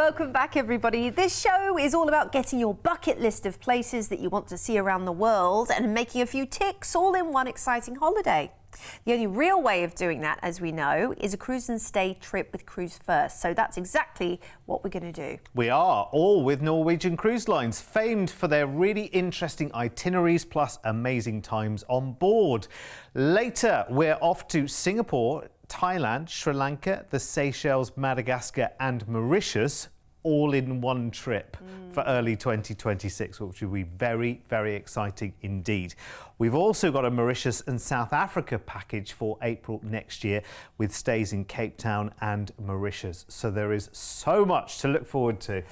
Welcome back, everybody. This show is all about getting your bucket list of places that you want to see around the world and making a few ticks all in one exciting holiday. The only real way of doing that, as we know, is a cruise and stay trip with Cruise1st. So that's exactly what we're going to do. We are, all with Norwegian Cruise Lines, famed for their really interesting itineraries plus amazing times on board. Later, we're off to Singapore, Thailand, Sri Lanka, the Seychelles, Madagascar and Mauritius, all in one trip for early 2026, which will be very, very exciting indeed. We've also got a Mauritius and South Africa package for April next year with stays in Cape Town and Mauritius. So there is so much to look forward to.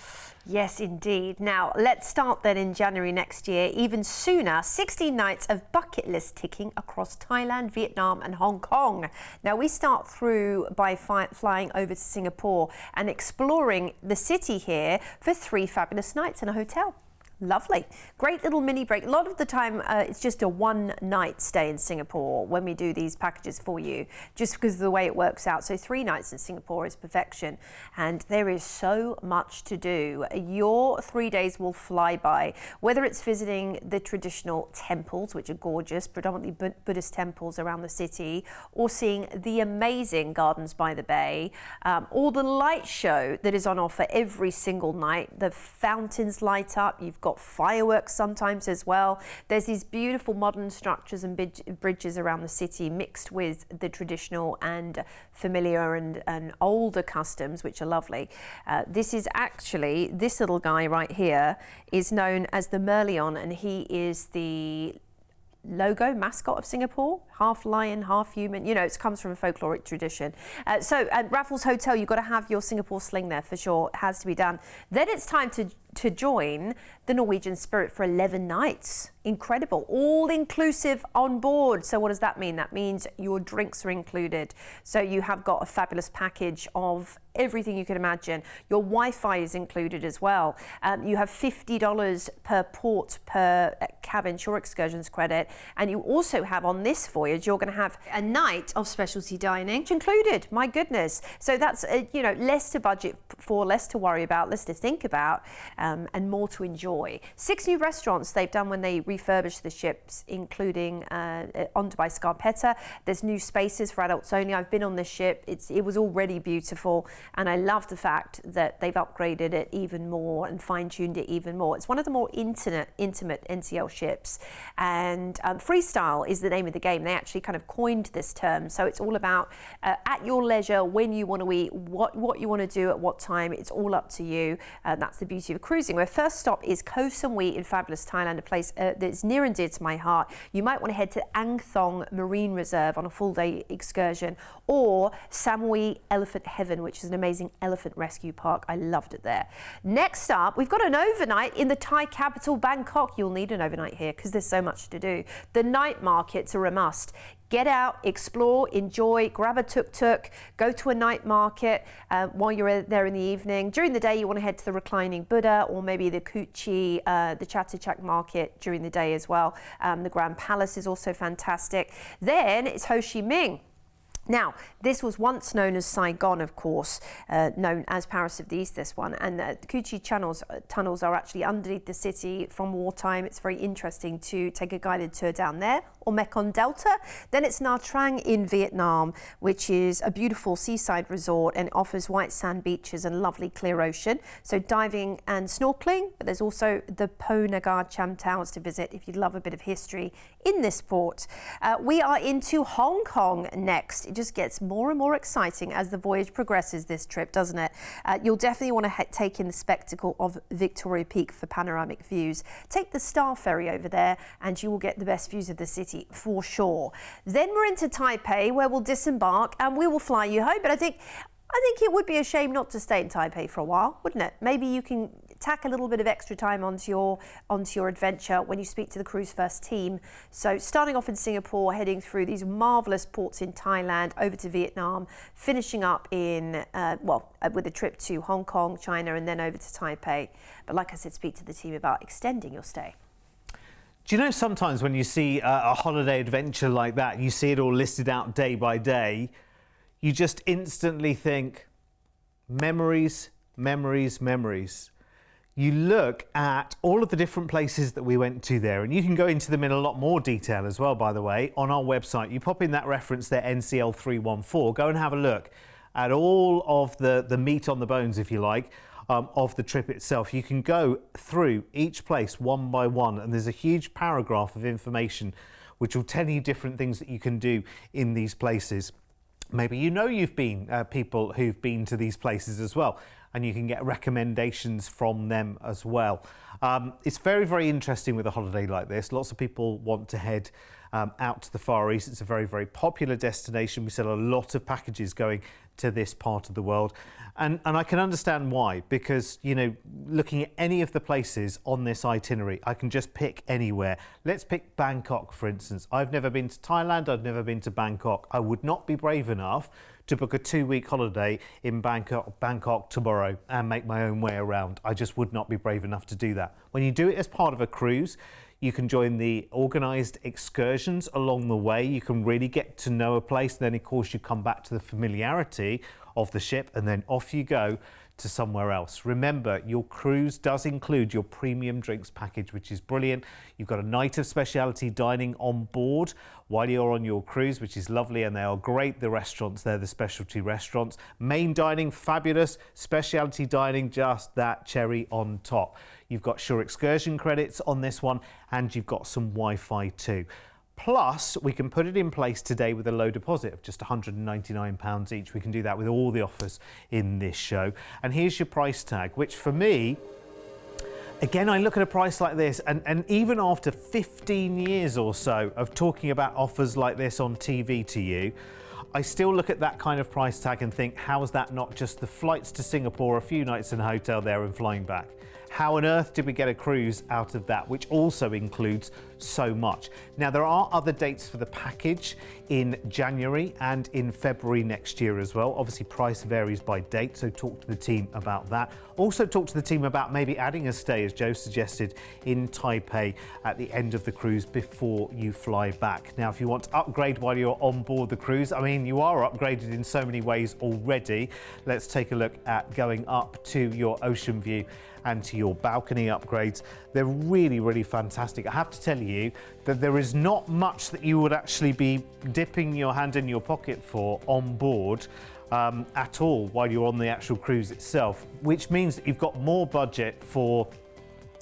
Yes, indeed. Now, let's start then in January next year, even sooner, 16 nights of bucket list ticking across Thailand, Vietnam and Hong Kong. Now, we start through by flying over to Singapore and exploring the city here for 3 fabulous nights in a hotel. Lovely. Great little mini break. A lot of the time it's just a one-night stay in Singapore when we do these packages for you, just because of the way it works out. So 3 nights in Singapore is perfection. And there is so much to do. Your 3 days will fly by, whether it's visiting the traditional temples, which are gorgeous, predominantly Buddhist temples around the city, or seeing the amazing gardens by the bay, or the light show that is on offer every single night. The fountains light up. You've got fireworks sometimes as well. There's these beautiful modern structures and bridges around the city mixed with the traditional and familiar and older customs, which are lovely. This is actually, this little guy right here is known as the Merlion, and he is the logo mascot of Singapore, half lion, half human. You know, it comes from a folkloric tradition. So at Raffles Hotel, you've got to have your Singapore sling there for sure. It has to be done. Then it's time to join the Norwegian Spirit for 11 nights. Incredible. All inclusive on board. So what does that mean? That means your drinks are included. So you have got a fabulous package of everything you can imagine. Your Wi-Fi is included as well. You have $50 per port per cabin shore excursions credit. And you also have on this voyage, you're going to have a night of specialty dining included. My goodness. So that's, you know, less to budget for, less to worry about, less to think about, and more to enjoy. 6 new restaurants they've done when they refurbished the ships, including on by Scarpetta. There's new spaces for adults only. I've been on this ship. It was already beautiful, and I love the fact that they've upgraded it even more and fine-tuned it even more. It's one of the more intimate NCL ships, and freestyle is the name of the game. They actually kind of coined this term, so it's all about at your leisure, when you want to eat, what you want to do at what time. It's all up to you. That's the beauty of cruising. Our first stop is Koh Samui in fabulous Thailand, a place that's near and dear to my heart. You might want to head to Ang Thong Marine Reserve on a full-day excursion, or Samui Elephant Heaven, which is an amazing elephant rescue park. I loved it there. Next up, we've got an overnight in the Thai capital, Bangkok. You'll need an overnight here because there's so much to do. The night markets are a must. Get out, explore, enjoy, grab a tuk-tuk, go to a night market while you're there in the evening. During the day, you want to head to the reclining Buddha, or maybe the Kuchi, the Chatuchak market during the day as well. The Grand Palace is also fantastic. Then it's Ho Chi Minh. Now, this was once known as Saigon, of course, known as Paris of the East, this one. And the Kuchi tunnels are actually underneath the city from wartime. It's very interesting to take a guided tour down there, or Mekong Delta. Then it's Nha Trang in Vietnam, which is a beautiful seaside resort and offers white sand beaches and lovely clear ocean. So diving and snorkeling, but there's also the Po Nagar Cham Towers to visit if you'd love a bit of history in this port. We are into Hong Kong next. It just gets more and more exciting as the voyage progresses, this trip, doesn't it? You'll definitely want to take in the spectacle of Victoria Peak for panoramic views. Take the Star Ferry over there and you will get the best views of the city for sure. Then we're into Taipei, where we'll disembark and we will fly you home. But I think it would be a shame not to stay in Taipei for a while, wouldn't it? Maybe you can tack a little bit of extra time onto your adventure when you speak to the Cruise1st team. So starting off in Singapore, heading through these marvellous ports in Thailand, over to Vietnam, finishing up in, with a trip to Hong Kong, China, and then over to Taipei. But like I said, speak to the team about extending your stay. Do you know, sometimes when you see a holiday adventure like that, you see it all listed out day by day, you just instantly think memories, memories, memories. You look at all of the different places that we went to there, and you can go into them in a lot more detail as well, by the way, on our website. You pop in that reference there, NCL314, go and have a look at all of the meat on the bones, if you like, of the trip itself. You can go through each place one by one, and there's a huge paragraph of information which will tell you different things that you can do in these places. Maybe you know you've been people who've been to these places as well, and you can get recommendations from them as well. It's very, very interesting with a holiday like this. Lots of people want to head out to the Far East. It's a very, very popular destination. We sell a lot of packages going to this part of the world. And I can understand why, because, you know, looking at any of the places on this itinerary, I can just pick anywhere. Let's pick Bangkok, for instance. I've never been to Thailand. I've never been to Bangkok. I would not be brave enough to book a 2-week holiday in Bangkok tomorrow and make my own way around. I just would not be brave enough to do that. When you do it as part of a cruise, you can join the organised excursions along the way. You can really get to know a place. Then, of course, you come back to the familiarity of the ship, and then off you go to somewhere else. Remember, your cruise does include your premium drinks package, which is brilliant. You've got a night of specialty dining on board while you're on your cruise, which is lovely, and they are great. The restaurants there, the specialty restaurants. Main dining, fabulous. Specialty dining, just that cherry on top. You've got Sure excursion credits on this one, and you've got some Wi-Fi too. Plus, we can put it in place today with a low deposit of just £199 each. We can do that with all the offers in this show. And here's your price tag, which for me, again, I look at a price like this, and even after 15 years or so of talking about offers like this on TV to you, I still look at that kind of price tag and think, how is that not just the flights to Singapore, a few nights in a hotel there and flying back? How on earth did we get a cruise out of that, which also includes so much? Now, there are other dates for the package in January and in February next year as well. Obviously, price varies by date, so talk to the team about that. Also, talk to the team about maybe adding a stay, as Joe suggested, in Taipei at the end of the cruise before you fly back. Now, if you want to upgrade while you're on board the cruise, I mean, you are upgraded in so many ways already. Let's take a look at going up to your ocean view and to your balcony upgrades. They're really, really fantastic. I have to tell you that there is not much that you would actually be dipping your hand in your pocket for on board at all while you're on the actual cruise itself, which means that you've got more budget for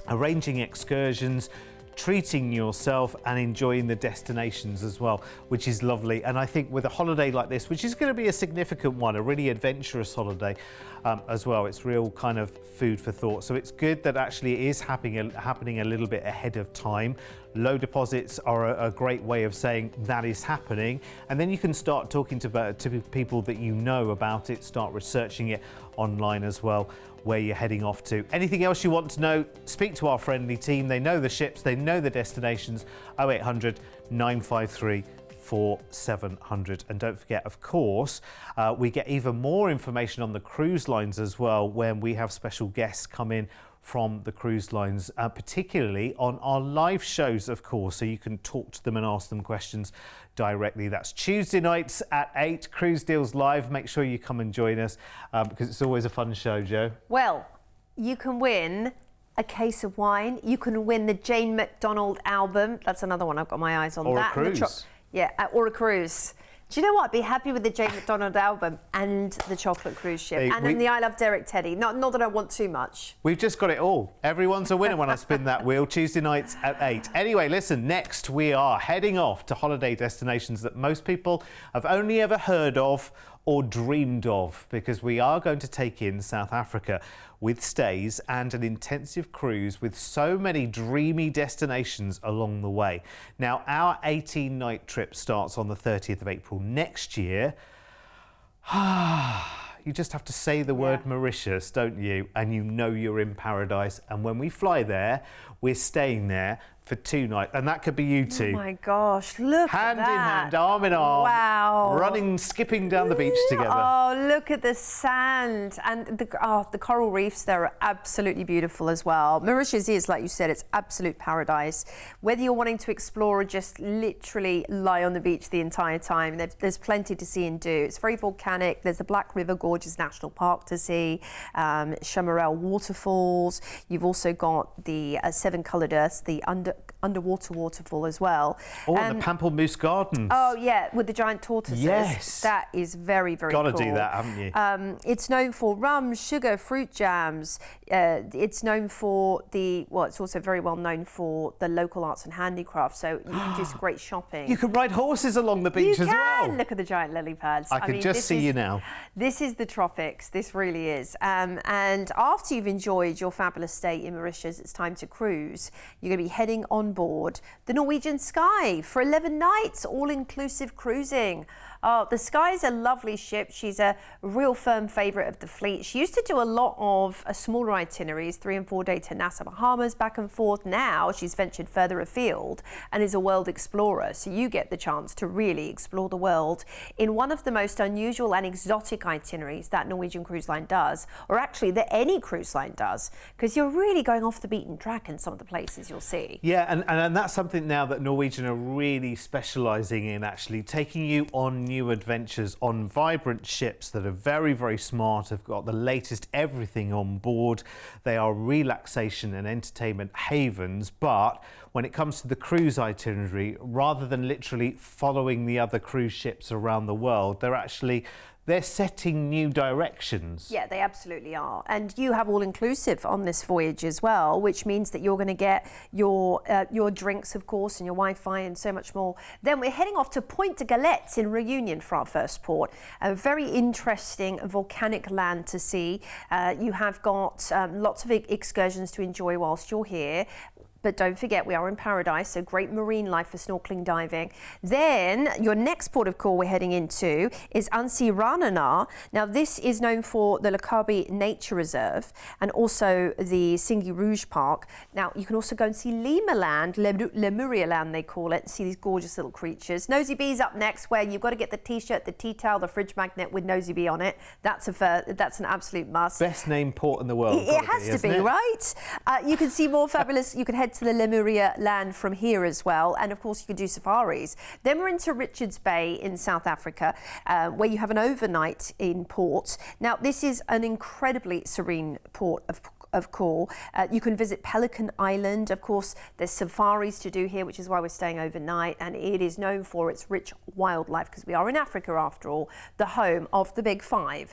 arranging excursions, treating yourself and enjoying the destinations as well, which is lovely. And I think with a holiday like this, which is going to be a significant one, a really adventurous holiday as well, it's real kind of food for thought. So it's good that actually it is happening a little bit ahead of time. Low deposits are a great way of saying that is happening, and then you can start talking to people that you know about it, start researching it online as well, where you're heading off to. Anything else you want to know, speak to our friendly team. They know the ships, they know the destinations. 0800 953 4700. And don't forget, of course, we get even more information on the cruise lines as well when we have special guests come in from the cruise lines, particularly on our live shows, of course, so you can talk to them and ask them questions directly. That's Tuesday nights at 8, Cruise Deals Live. Make sure you come and join us because it's always a fun show, Joe. Well, you can win a case of wine. You can win the Jane McDonald album. That's another one. I've got my eyes on or that. A cruise. Or a cruise. Do you know what? I'd be happy with the Jane McDonald album and the chocolate cruise ship and then the I Love Derek Teddy. Not that I want too much. We've just got it all. Everyone's a winner when I spin that wheel. Tuesday nights at 8. Anyway, listen, next we are heading off to holiday destinations that most people have only ever heard of or dreamed of, because we are going to take in South Africa with stays and an intensive cruise with so many dreamy destinations along the way. Now, our 18-night trip starts on the 30th of April next year. You just have to say the word Mauritius, don't you? And you know you're in paradise. And when we fly there, we're staying there for 2 nights, and that could be you two. Oh my gosh, look hand at that. in hand, arm in arm, wow, running, skipping down the beach together. Oh, look at the sand, and the coral reefs there are absolutely beautiful as well. Mauritius is, like you said, it's absolute paradise. Whether you're wanting to explore or just literally lie on the beach the entire time, there's plenty to see and do. It's very volcanic. There's the Black River Gorges National Park to see, Chamarel waterfalls. You've also got the 7 Coloured Earths, the underwater waterfall as well. Oh, and the Pamplemousse Gardens. Oh yeah, with the giant tortoises. Yes. That is very, very Gotta cool. do that, haven't you? It's known for rum, sugar, fruit jams. It's known for it's also very well known for the local arts and handicrafts. So you can do some great shopping. You can ride horses along the beach as well. Look at the giant lily pads. I can just see you now. This is the tropics. This really is. And after you've enjoyed your fabulous stay in Mauritius, it's time to cruise. You're going to be heading on board the Norwegian Sky for 11 nights, all-inclusive cruising. Oh, the Sky is a lovely ship. She's a real firm favourite of the fleet. She used to do a lot of smaller itineraries, 3 and 4 day to Nassau, Bahamas, back and forth. Now she's ventured further afield and is a world explorer. So you get the chance to really explore the world in one of the most unusual and exotic itineraries that Norwegian Cruise Line does, or actually that any cruise line does, because you're really going off the beaten track in some of the places you'll see. Yeah, and that's something now that Norwegian are really specialising in, actually taking you on new adventures on vibrant ships that are very, very smart, have got the latest everything on board. They are relaxation and entertainment havens, but when it comes to the cruise itinerary, rather than literally following the other cruise ships around the world, they're setting new directions. Yeah, they absolutely are. And you have all-inclusive on this voyage as well, which means that you're going to get your drinks, of course, and your Wi-Fi and so much more. Then we're heading off to Pointe de Galette in Réunion for our first port. A very interesting volcanic land to see. You have got lots of excursions to enjoy whilst you're here. But don't forget, we are in paradise, so great marine life for snorkeling, diving. Then your next port of call we're heading into is Annecy Ranana. Now, this is known for the Lakabi Nature Reserve and also the Singhi Rouge Park. Now, you can also go and see Lima Land, Lemuria Land they call it, and see these gorgeous little creatures. Nosy Bee's up next, where you've got to get the T-shirt, the tea towel, the fridge magnet with Nosy Bee on it. That's an absolute must. Best named port in the world. It has to be, right? You can see more fabulous. You can head to the Lemuria Land from here as well, and of course you can do safaris. Then we're into Richards Bay in South Africa, where you have an overnight in port. Now, this is an incredibly serene port of call. You can visit Pelican Island. Of course, there's safaris to do here, which is why we're staying overnight, and it is known for its rich wildlife, because we are in Africa after all, the home of the Big Five.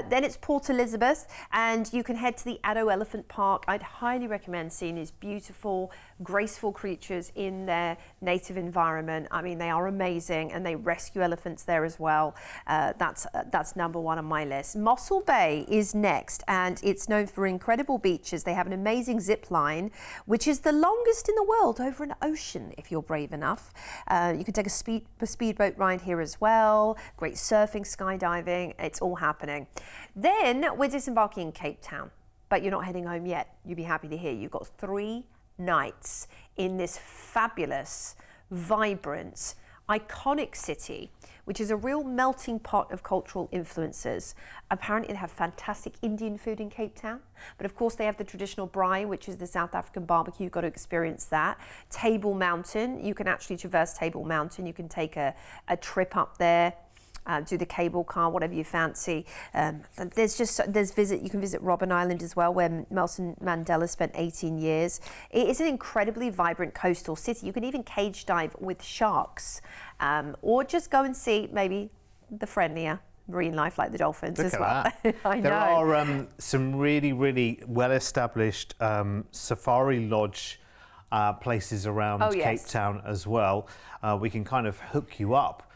Then it's Port Elizabeth, and you can head to the Addo Elephant Park. I'd highly recommend seeing these beautiful, graceful creatures in their native environment. I mean, they are amazing, and they rescue elephants there as well. That's number 1 on my list. Mossel Bay is next, and it's known for incredible beaches. They have an amazing zip line, which is the longest in the world over an ocean, if you're brave enough. You can take a speedboat ride here as well. Great surfing, skydiving, it's all happening. Then we're disembarking in Cape Town, but you're not heading home yet. You'd be happy to hear you've got 3 nights in this fabulous, vibrant, iconic city, which is a real melting pot of cultural influences. Apparently they have fantastic Indian food in Cape Town, but of course they have the traditional braai, which is the South African barbecue. You've got to experience that. Table Mountain, you can actually traverse Table Mountain. You can take a trip up there. Do the cable car, whatever you fancy. You can visit Robben Island as well, where Nelson Mandela spent 18 years. It is an incredibly vibrant coastal city. You can even cage dive with sharks, or just go and see maybe the friendlier marine life like the dolphins as well. I know. There are some really, really well-established safari lodge places around Cape Town as well. We can kind of hook you up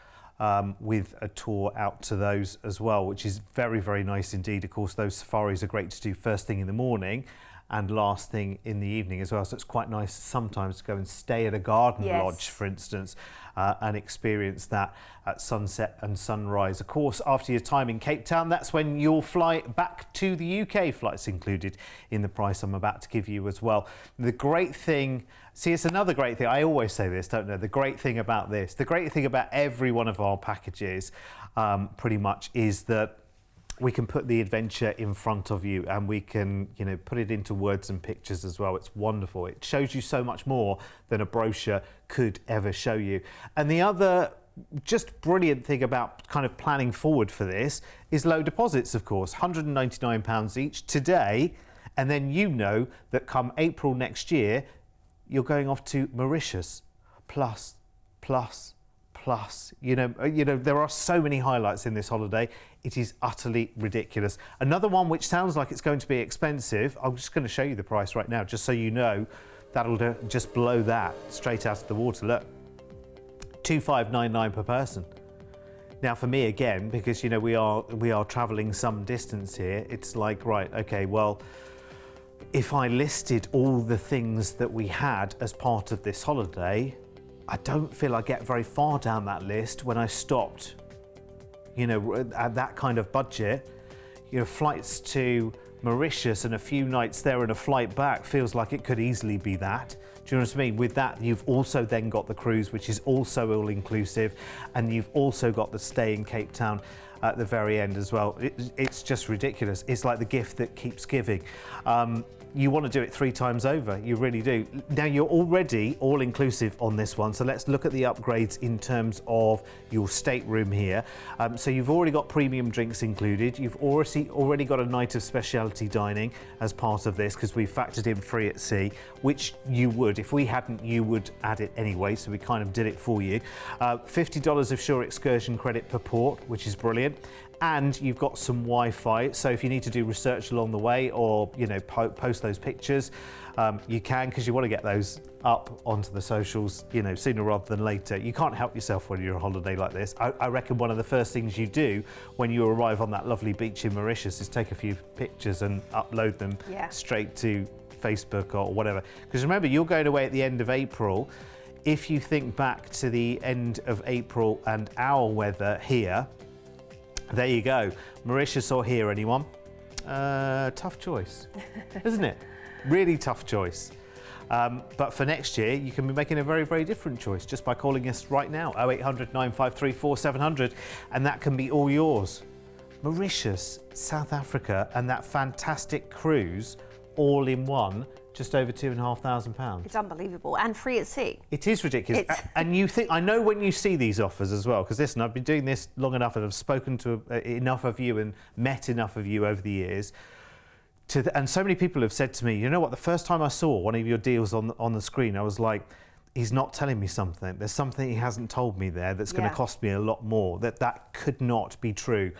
with a tour out to those as well, which is very, very nice indeed. Of course, those safaris are great to do first thing in the morning, and last thing in the evening as well. So it's quite nice sometimes to go and stay at a garden lodge, for instance, and experience that at sunset and sunrise. Of course, after your time in Cape Town, that's when you'll fly back to the UK. Flights included in the price I'm about to give you as well. The great thing, see, it's another great thing. I always say this, don't know. The great thing about this, the great thing about every one of our packages, pretty much, is that we can put the adventure in front of you, and we can, you know, put it into words and pictures as well. It's wonderful. It shows you so much more than a brochure could ever show you. And the other just brilliant thing about kind of planning forward for this is low deposits, of course, £199 each today. And then you know that come April next year, you're going off to Mauritius, plus. You know, there are so many highlights in this holiday. It is utterly ridiculous. Another one which sounds like it's going to be expensive. I'm just going to show you the price right now, just so you know. That'll just blow that straight out of the water. Look, $2,599 per person. Now, for me, again, because you know we are travelling some distance here, it's like, right, okay, well, if I listed all the things that we had as part of this holiday, I don't feel I get very far down that list when I stopped, you know, at that kind of budget. You know, flights to Mauritius and a few nights there and a flight back feels like it could easily be that. Do you know what I mean? With that, you've also then got the cruise, which is also all-inclusive, and you've also got the stay in Cape Town at the very end as well. It's just ridiculous. It's like the gift that keeps giving. You want to do it 3 times over, you really do. Now, you're already all-inclusive on this one, so let's look at the upgrades in terms of your stateroom here. So you've already got premium drinks included. You've already got a night of specialty dining as part of this, because we factored in free at sea, which you would. If we hadn't, you would add it anyway, so we kind of did it for you. $50 of Shore excursion credit per port, which is brilliant. And you've got some Wi-Fi, so if you need to do research along the way, or you know, post those pictures, you can, because you want to get those up onto the socials, you know, sooner rather than later. You can't help yourself when you're on holiday like this. I reckon one of the first things you do when you arrive on that lovely beach in Mauritius is take a few pictures and upload them straight to Facebook or whatever. Because remember, you're going away at the end of April. If you think back to the end of April and our weather here, there you go. Mauritius or here, anyone? Tough choice, isn't it? Really tough choice. But for next year, you can be making a very, very different choice just by calling us right now, 0800 953 4700, and that can be all yours. Mauritius, South Africa, and that fantastic cruise all in one, just over £2,500. It's unbelievable, and free at sea. It is ridiculous. And you think, I know when you see these offers as well, because listen, I've been doing this long enough and I've spoken to enough of you and met enough of you over the years. And so many people have said to me, you know what, the first time I saw one of your deals on the screen, I was like, he's not telling me something. There's something he hasn't told me there that's going to cost me a lot more. That could not be true.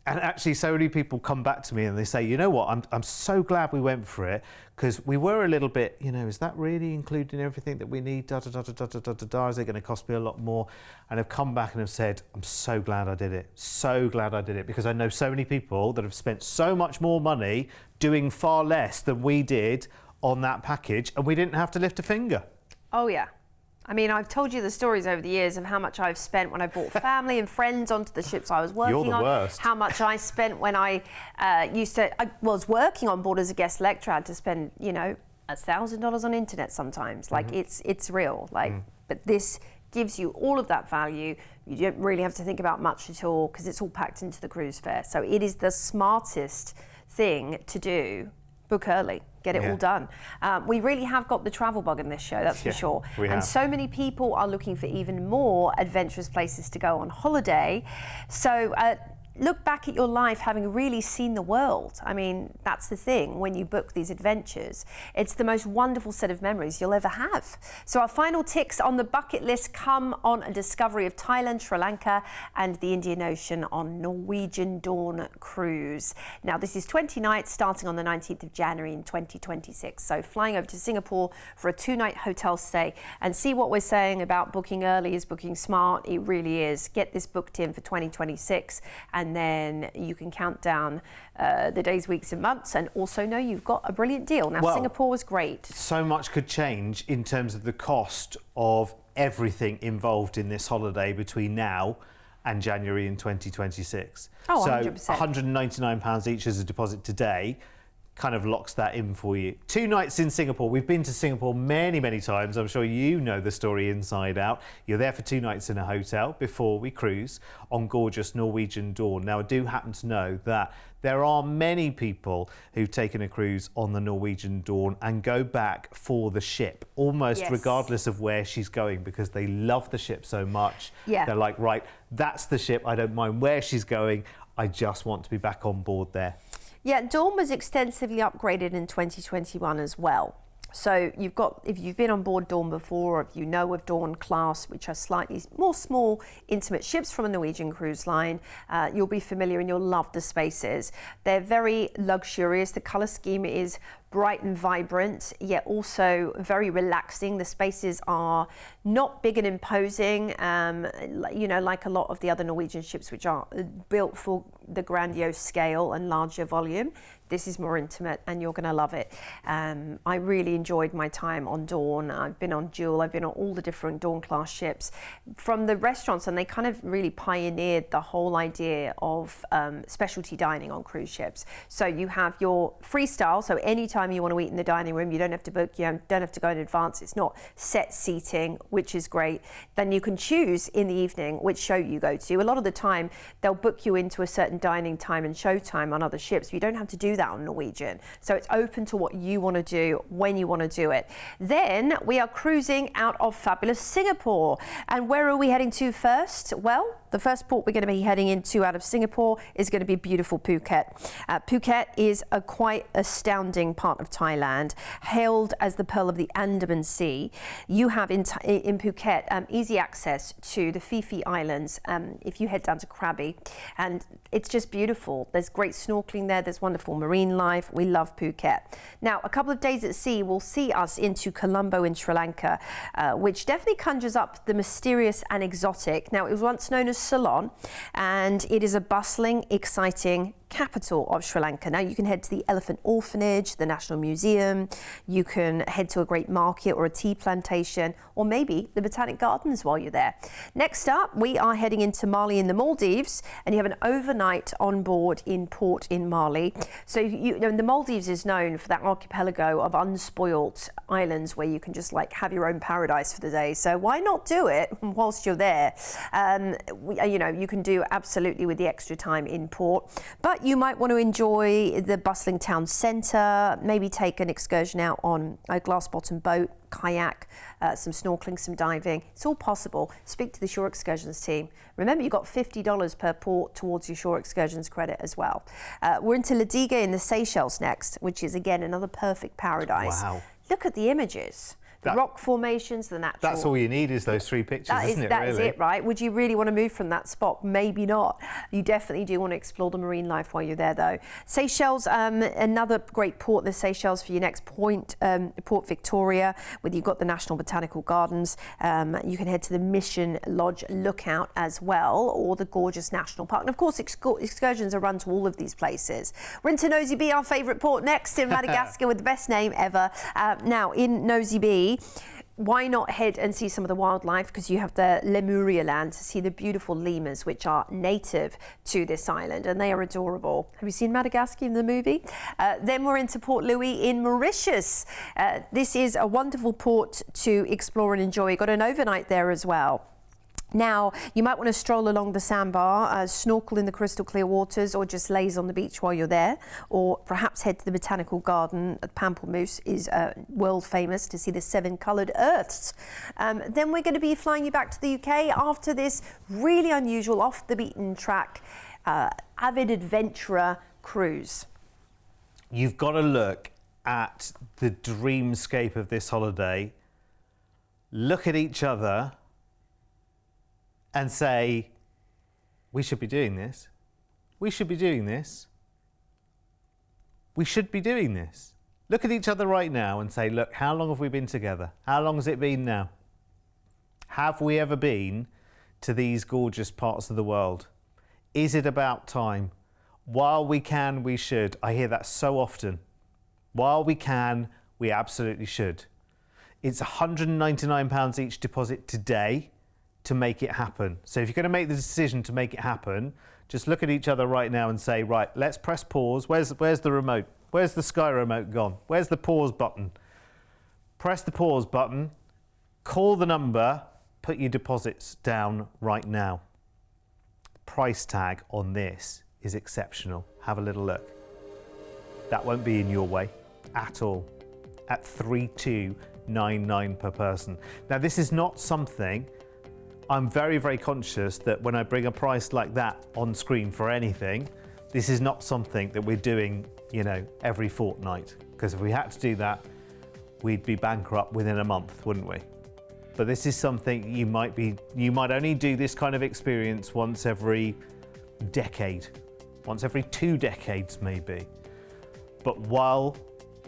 And actually, so many people come back to me and they say, you know what, I'm so glad we went for it, because we were a little bit, you know, is that really including everything that we need? Is it going to cost me a lot more? And have come back and have said, I'm so glad I did it. So glad I did it, because I know so many people that have spent so much more money doing far less than we did on that package, and we didn't have to lift a finger. Oh, yeah. I mean, I've told you the stories over the years of how much I've spent when I brought family and friends onto the ships I was working on. You're the worst. How much I spent when I was working on board as a guest lecturer. I had to spend, you know, $1,000 on internet sometimes. Like, it's real. Like, but this gives you all of that value. You don't really have to think about much at all, because it's all packed into the cruise fare. So it is the smartest thing to do. Book early. Get it all done. We really have got the travel bug in this show, that's for sure. And so many people are looking for even more adventurous places to go on holiday. So look back at your life having really seen the world. I mean, that's the thing when you book these adventures. It's the most wonderful set of memories you'll ever have. So our final ticks on the bucket list come on a discovery of Thailand, Sri Lanka and the Indian Ocean on Norwegian Dawn Cruise. Now, this is 20 nights starting on the 19th of January in 2026. So flying over to Singapore for a 2-night hotel stay, and see what we're saying about booking early is booking smart. It really is. Get this booked in for 2026 and and then you can count down the days, weeks and months, and also know you've got a brilliant deal. Now, Singapore was great. So much could change in terms of the cost of everything involved in this holiday between now and January in 2026. Oh, so 100%. £199 each as a deposit today kind of locks that in for you. 2 nights in Singapore. We've been to Singapore many, many times. I'm sure you know the story inside out. You're there for 2 nights in a hotel before we cruise on gorgeous Norwegian Dawn. Now, I do happen to know that there are many people who've taken a cruise on the Norwegian Dawn and go back for the ship, almost regardless of where she's going, because they love the ship so much. Yeah. They're like, right, that's the ship. I don't mind where she's going. I just want to be back on board there. Yeah, Dawn was extensively upgraded in 2021 as well. So you've got, if you've been on board Dawn before, or if you know of Dawn class, which are slightly more small, intimate ships from a Norwegian cruise line, you'll be familiar and you'll love the spaces. They're very luxurious. The colour scheme is bright and vibrant, yet also very relaxing. The spaces are not big and imposing, you know, like a lot of the other Norwegian ships, which are built for the grandiose scale and larger volume. This is more intimate and you're going to love it. I really enjoyed my time on Dawn. I've been on Jewel, I've been on all the different Dawn class ships from the restaurants, and they kind of really pioneered the whole idea of specialty dining on cruise ships. So you have your freestyle, so anytime you want to eat in the dining room, you don't have to book, you don't have to go in advance. It's not set seating, which is great. Then you can choose in the evening which show you go to. A lot of the time, they'll book you into a certain dining time and show time on other ships. You don't have to do that on Norwegian. So it's open to what you want to do when you want to do it. Then we are cruising out of fabulous Singapore. And where are we heading to first? Well, the first port we're going to be heading into out of Singapore is going to be beautiful Phuket. Phuket is a quite astounding part of Thailand, hailed as the pearl of the Andaman Sea. You have in Phuket easy access to the Phi Phi Islands if you head down to Krabi, and it's just beautiful. There's great snorkeling there, there's wonderful marine life. We love Phuket. Now, a couple of days at sea will see us into Colombo in Sri Lanka, which definitely conjures up the mysterious and exotic. Now, it was once known as Ceylon, and it is a bustling, exciting capital of Sri Lanka. Now you can head to the Elephant Orphanage, the National Museum, you can head to a great market or a tea plantation, or maybe the Botanic Gardens while you're there. Next up, we are heading into Mali in the Maldives, and you have an overnight on board in port in Mali. So you know, the Maldives is known for that archipelago of unspoilt islands where you can just like have your own paradise for the day. So why not do it whilst you're there? You know, you can do absolutely with the extra time in port, but you might want to enjoy the bustling town centre, maybe take an excursion out on a glass-bottom boat, kayak, some snorkeling, some diving. It's all possible. Speak to the Shore Excursions team. Remember, you've got $50 per port towards your Shore Excursions credit as well. We're into Ladiga in the Seychelles next, which is, again, another perfect paradise. Wow. Look at the images. The rock formations, the natural. That's all you need is those 3 pictures, isn't it? That is it, right? Would you really want to move from that spot? Maybe not. You definitely do want to explore the marine life while you're there, though. Seychelles, another great port, the Seychelles for your next point, Port Victoria, where you've got the National Botanical Gardens. You can head to the Mission Lodge Lookout as well, or the gorgeous National Park. And of course, excursions are run to all of these places. We're into Nosy Be, our favourite port next in Madagascar with the best name ever. Now, in Nosy Be, why not head and see some of the wildlife, because you have the Lemuria land to see the beautiful lemurs, which are native to this island, and they are adorable. Have you seen Madagascar in the movie? Then we're into Port Louis in Mauritius. This is a wonderful port to explore and enjoy. You've got an overnight there as well. Now, you might want to stroll along the sandbar, snorkel in the crystal clear waters, or just laze on the beach while you're there, or perhaps head to the Botanical Garden. Pamplemousse is world famous to see the 7 coloured earths. Then we're going to be flying you back to the UK after this really unusual, off the beaten track, avid adventurer cruise. You've got to look at the dreamscape of this holiday, look at each other and say, we should be doing this. We should be doing this. We should be doing this. Look at each other right now and say, look, how long have we been together? How long has it been now? Have we ever been to these gorgeous parts of the world? Is it about time? While we can, we should. I hear that so often. While we can, we absolutely should. It's £199 each deposit today to make it happen. So if you're going to make the decision to make it happen, just look at each other right now and say, right, let's press pause. Where's the remote? Where's the Sky remote gone? Where's the pause button? Press the pause button, call the number, put your deposits down right now. Price tag on this is exceptional. Have a little look. That won't be in your way at all. At $3,299 per person. Now, this is not something, I'm very, very conscious that when I bring a price like that on screen for anything, this is not something that we're doing, you know, every fortnight. Because if we had to do that, we'd be bankrupt within a month, wouldn't we? But this is something you might only do this kind of experience once every decade, once every 2 decades maybe. But while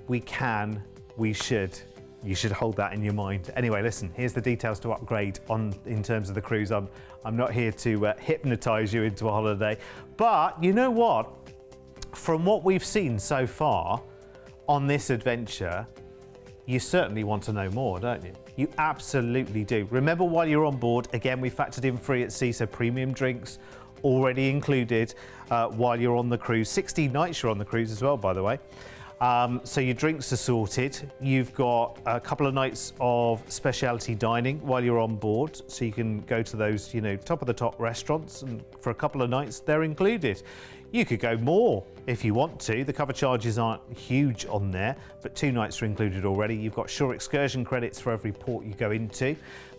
we can, we should. You should hold that in your mind. Anyway, listen, here's the details to upgrade in terms of the cruise. I'm not here to hypnotise you into a holiday. But you know what? From what we've seen so far on this adventure, you certainly want to know more, don't you? You absolutely do. Remember, while you're on board, again, we factored in free at sea, so premium drinks already included while you're on the cruise. 16 nights you're on the cruise as well, by the way. So your drinks are sorted. You've got a couple of nights of specialty dining while you're on board, so you can go to those, you know, top of the top restaurants, and for a couple of nights they're included. You could go more if you want to. The cover charges aren't huge on there, but 2 nights are included already. You've got shore excursion credits for every port you go into,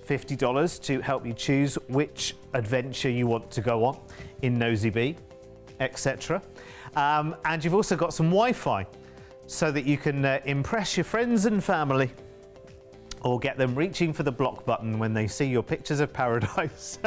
$50 to help you choose which adventure you want to go on in Nosy Be, etc. And you've also got some Wi-Fi, so that you can impress your friends and family, or get them reaching for the block button when they see your pictures of paradise.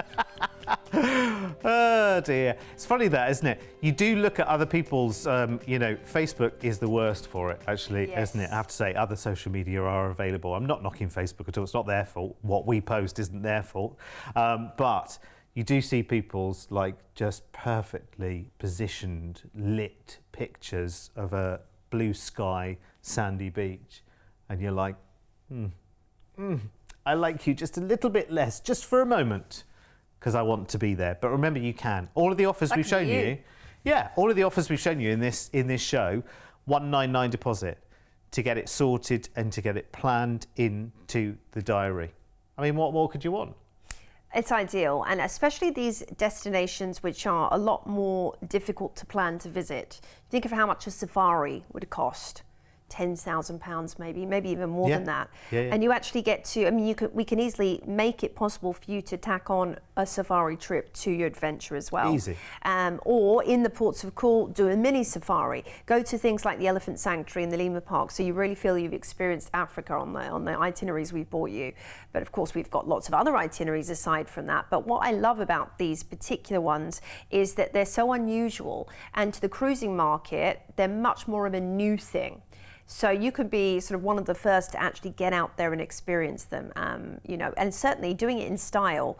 Oh dear. It's funny that, isn't it? You do look at other people's, you know, Facebook is the worst for it, actually, yes. Isn't it? I have to say, other social media are available. I'm not knocking Facebook at all. It's not their fault. What we post isn't their fault. But you do see people's, like, just perfectly positioned, lit pictures of a blue sky, sandy beach, and you're like, I like you just a little bit less, just for a moment, because I want to be there. But remember, you can. All of the offers we've shown you, all of the offers we've shown you in this show, $199 deposit to get it sorted and to get it planned into the diary. I mean, what more could you want? It's ideal, and especially these destinations which are a lot more difficult to plan to visit. Think of how much a safari would cost. £10,000 maybe even more than that. And you actually get to, I mean, we can easily make it possible for you to tack on a safari trip to your adventure as well. Easy. Or in the ports of call, do a mini safari. Go to things like the Elephant Sanctuary and the Lima Park, so you really feel you've experienced Africa on the itineraries we've bought you. But of course, we've got lots of other itineraries aside from that. But what I love about these particular ones is that they're so unusual, and to the cruising market, they're much more of a new thing. So you could be sort of one of the first to actually get out there and experience them, you know, and certainly doing it in style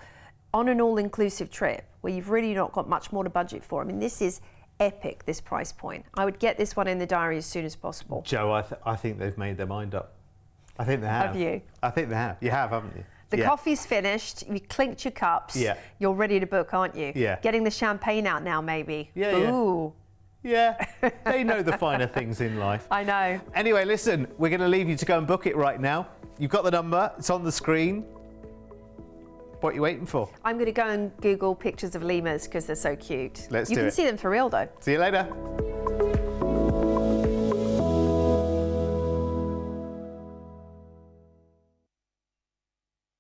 on an all-inclusive trip where you've really not got much more to budget for. I mean, this is epic, this price point. I would get this one in the diary as soon as possible. Jo, I think they've made their mind up. I think they have. Have you? I think they have. You have, haven't you? The coffee's finished, you clinked your cups, you're ready to book, aren't you? Yeah. Getting the champagne out now, maybe. Yeah, Ooh. Yeah, they know the finer things in life. I know. Anyway, listen, we're going to leave you to go and book it right now. You've got the number, it's on the screen. What are you waiting for? I'm going to go and Google pictures of lemurs because they're so cute. Let's do it. You can see them for real, though. See you later.